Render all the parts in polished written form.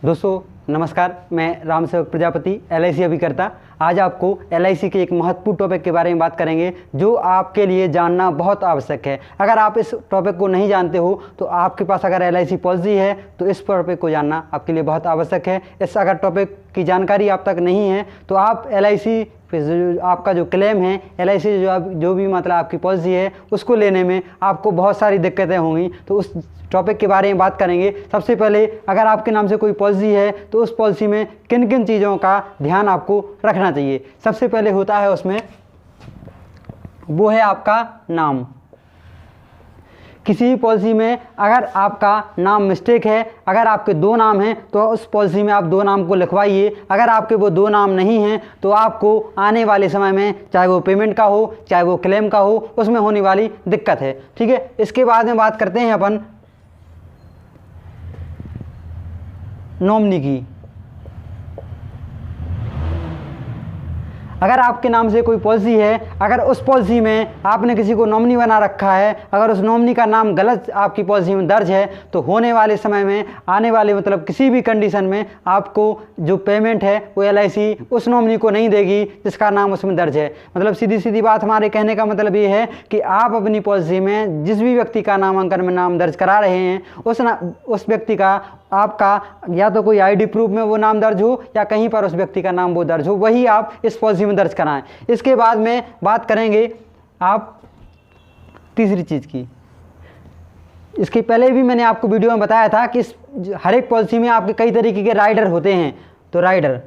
दोस्तों नमस्कार, मैं राम सेवक प्रजापति LIC अभिकर्ता। आज आपको LIC के एक महत्वपूर्ण टॉपिक के बारे में बात करेंगे जो आपके लिए जानना बहुत आवश्यक है। अगर आप इस टॉपिक को नहीं जानते हो तो आपके पास अगर LIC पॉलिसी है तो इस टॉपिक को जानना आपके लिए बहुत आवश्यक है। इस अगर टॉपिक की जानकारी आप तक नहीं है तो आप LIC जो आपका जो क्लेम है LIC से जो भी मतलब आपकी पॉलिसी है उसको लेने में आपको बहुत सारी दिक्कतें होंगी। तो उस टॉपिक के बारे में बात करेंगे। सबसे पहले अगर आपके नाम से कोई पॉलिसी है तो उस पॉलिसी में किन किन चीज़ों का ध्यान आपको रखना चाहिए। सबसे पहले होता है उसमें वो है आपका नाम। किसी भी पॉलिसी में अगर आपका नाम मिस्टेक है, अगर आपके दो नाम हैं तो उस पॉलिसी में आप दो नाम को लिखवाइए। अगर आपके वो दो नाम नहीं हैं तो आपको आने वाले समय में चाहे वो पेमेंट का हो चाहे वो क्लेम का हो उसमें होने वाली दिक्कत है। ठीक है, इसके बाद में बात करते हैं अपन नॉमिनी की। अगर आपके नाम से कोई पॉलिसी है, अगर उस पॉलिसी में आपने किसी को नॉमिनी बना रखा है, अगर उस नॉमिनी का नाम गलत आपकी पॉलिसी में दर्ज है तो होने वाले समय में आने वाले मतलब किसी भी कंडीशन में आपको जो पेमेंट है वो LIC उस नॉमिनी को नहीं देगी जिसका नाम उसमें दर्ज है। मतलब सीधी सीधी बात हमारे कहने का मतलब ये है कि आप अपनी पॉलिसी में जिस भी व्यक्ति का नामांकन में नाम दर्ज करा रहे हैं उस व्यक्ति का आपका या तो कोई ID प्रूफ में वो नाम दर्ज हो या कहीं पर उस व्यक्ति का नाम वो दर्ज हो, वही आप इस पॉलिसी में दर्ज कराएं। इसके बाद में बात करेंगे आप तीसरी चीज़ की। इसके पहले भी मैंने आपको वीडियो में बताया था कि हर एक पॉलिसी में आपके कई तरीके के राइडर होते हैं। तो राइडर,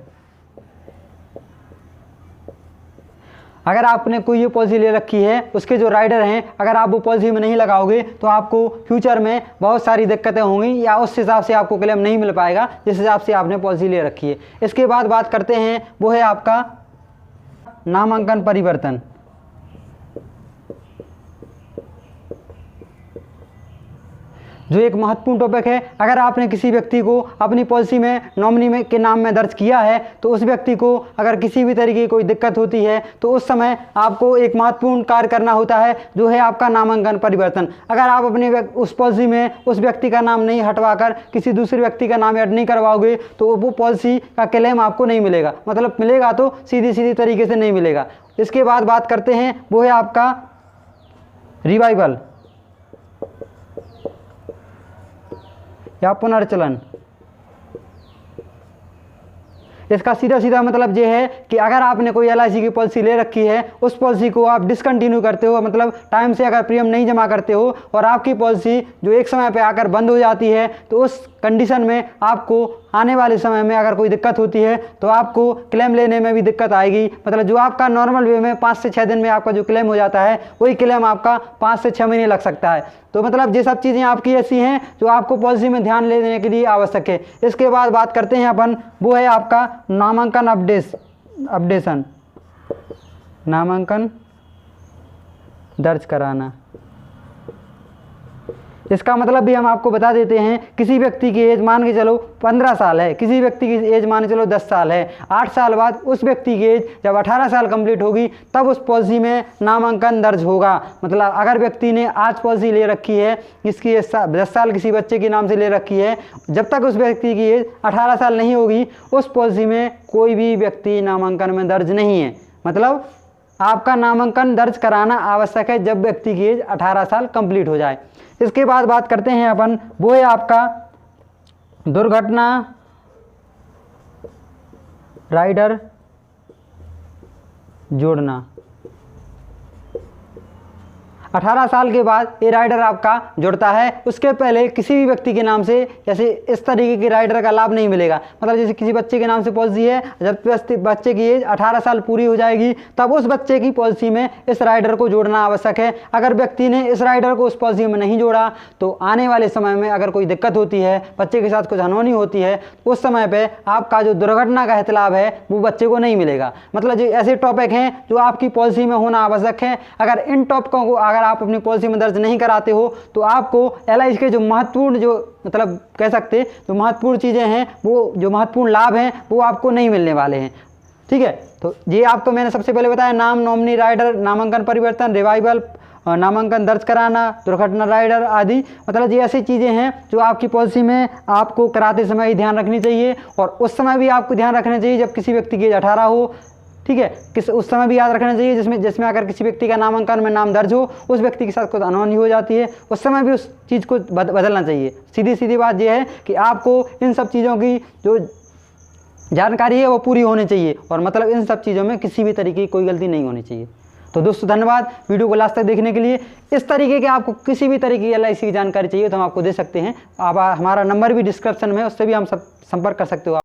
अगर आपने कोई ये पॉलिसी ले रखी है उसके जो राइडर हैं अगर आप वो पॉलिसी में नहीं लगाओगे तो आपको फ्यूचर में बहुत सारी दिक्कतें होंगी या उस हिसाब से आपको क्लेम नहीं मिल पाएगा जिस हिसाब से आपने पॉलिसी ले रखी है। इसके बाद बात करते हैं वो है आपका नामांकन परिवर्तन। जो एक महत्वपूर्ण टॉपिक है। अगर आपने किसी व्यक्ति को अपनी पॉलिसी में नॉमिनी में के नाम में दर्ज किया है तो उस व्यक्ति को अगर किसी भी तरीके की कोई दिक्कत होती है तो उस समय आपको एक महत्वपूर्ण कार्य करना होता है जो है आपका नामांकन परिवर्तन। अगर आप अपने उस पॉलिसी में उस व्यक्ति का नाम नहीं हटवाकर किसी दूसरे व्यक्ति का नाम ऐड नहीं करवाओगे तो वो पॉलिसी का क्लेम आपको नहीं मिलेगा। मतलब मिलेगा तो सीधी तरीके से नहीं मिलेगा। इसके बाद बात करते हैं वो है आपका रिवाइवल या पुनर्चलन। इसका सीधा मतलब ये है कि अगर आपने कोई LIC की पॉलिसी ले रखी है उस पॉलिसी को आप डिसकंटिन्यू करते हो, मतलब टाइम से अगर प्रीमियम नहीं जमा करते हो और आपकी पॉलिसी जो एक समय पे आकर बंद हो जाती है तो उस कंडीशन में आपको आने वाले समय में अगर कोई दिक्कत होती है तो आपको क्लेम लेने में भी दिक्कत आएगी। मतलब जो आपका नॉर्मल वे में 5 से 6 दिन में आपका जो क्लेम हो जाता है वही क्लेम आपका 5 से 6 महीने लग सकता है। तो मतलब ये सब चीज़ें आपकी ऐसी हैं जो आपको पॉलिसी में ध्यान लेने के लिए आवश्यक है। इसके बाद बात करते हैं अपन वो है आपका नामांकन अपडेशन, नामांकन दर्ज कराना। इसका मतलब भी हम आपको बता देते हैं। किसी व्यक्ति की एज मान के चलो 15 साल है, किसी व्यक्ति की एज मान के चलो 10 साल है, 8 साल बाद उस व्यक्ति की एज जब 18 साल कंप्लीट होगी तब उस पॉलिसी में नामांकन दर्ज होगा। मतलब अगर व्यक्ति ने आज पॉलिसी ले रखी है, इसकी एज 10 साल किसी बच्चे के नाम से ले रखी है, जब तक उस व्यक्ति की एज 18 साल नहीं होगी उस पॉलिसी में कोई भी व्यक्ति नामांकन में दर्ज नहीं है। मतलब आपका नामांकन दर्ज कराना आवश्यक है जब व्यक्ति की एज 18 साल कंप्लीट हो जाए। इसके बाद बात करते हैं अपन वो है आपका दुर्घटना राइडर जोड़ना। 18 साल के बाद ये राइडर आपका जुड़ता है। उसके पहले किसी भी व्यक्ति के नाम से जैसे इस तरीके के राइडर का लाभ नहीं मिलेगा। मतलब जैसे किसी बच्चे के नाम से पॉलिसी है, जब बच्चे की एज 18 साल पूरी हो जाएगी तब उस बच्चे की पॉलिसी में इस राइडर को जोड़ना आवश्यक है। अगर व्यक्ति ने इस राइडर को उस पॉलिसी में नहीं जोड़ा तो आने वाले समय में अगर कोई दिक्कत होती है, बच्चे के साथ कुछ अनहोनी होती है, उस समय पर आपका जो दुर्घटना का हित लाभ है वो बच्चे को नहीं मिलेगा। मतलब जो ऐसे टॉपिक हैं जो आपकी पॉलिसी में होना आवश्यक है। अगर इन टॉपिकों को अगर आप अपनी पॉलिसी में दर्ज नहीं कराते हो तो आपको LIC के जो महत्वपूर्ण जो मतलब कह सकते जो महत्वपूर्ण चीज़ें हैं वो जो महत्वपूर्ण लाभ हैं वो आपको नहीं मिलने वाले हैं। ठीक है, तो ये आपको मैंने सबसे पहले बताया नाम, नॉमिनी, राइडर, नामांकन परिवर्तन, रिवाइवल नामांकन दर्ज कराना, दुर्घटना राइडर आदि, मतलब ये ऐसी चीज़ें हैं जो आपकी पॉलिसी में आपको कराते समय ही ध्यान रखनी चाहिए। और उस समय भी आपको ध्यान रखना चाहिए जब किसी व्यक्ति की एज 18 हो, ठीक है, उस समय भी याद रखना चाहिए जिसमें अगर किसी व्यक्ति का नामांकन में नाम दर्ज हो, उस व्यक्ति के साथ कुछ अनहोनी हो जाती है, उस समय भी उस चीज़ को बदलना चाहिए। सीधी सीधी बात यह है कि आपको इन सब चीज़ों की जो जानकारी है वो पूरी होनी चाहिए, और मतलब इन सब चीज़ों में किसी भी तरीके की कोई गलती नहीं होनी चाहिए। तो दोस्तों धन्यवाद वीडियो को लास्ट तक देखने के लिए। इस तरीके के आपको किसी भी तरीके की LIC की जानकारी चाहिए तो हम आपको दे सकते हैं। आप हमारा नंबर भी डिस्क्रिप्शन में है, उससे भी हम सब संपर्क कर सकते हो।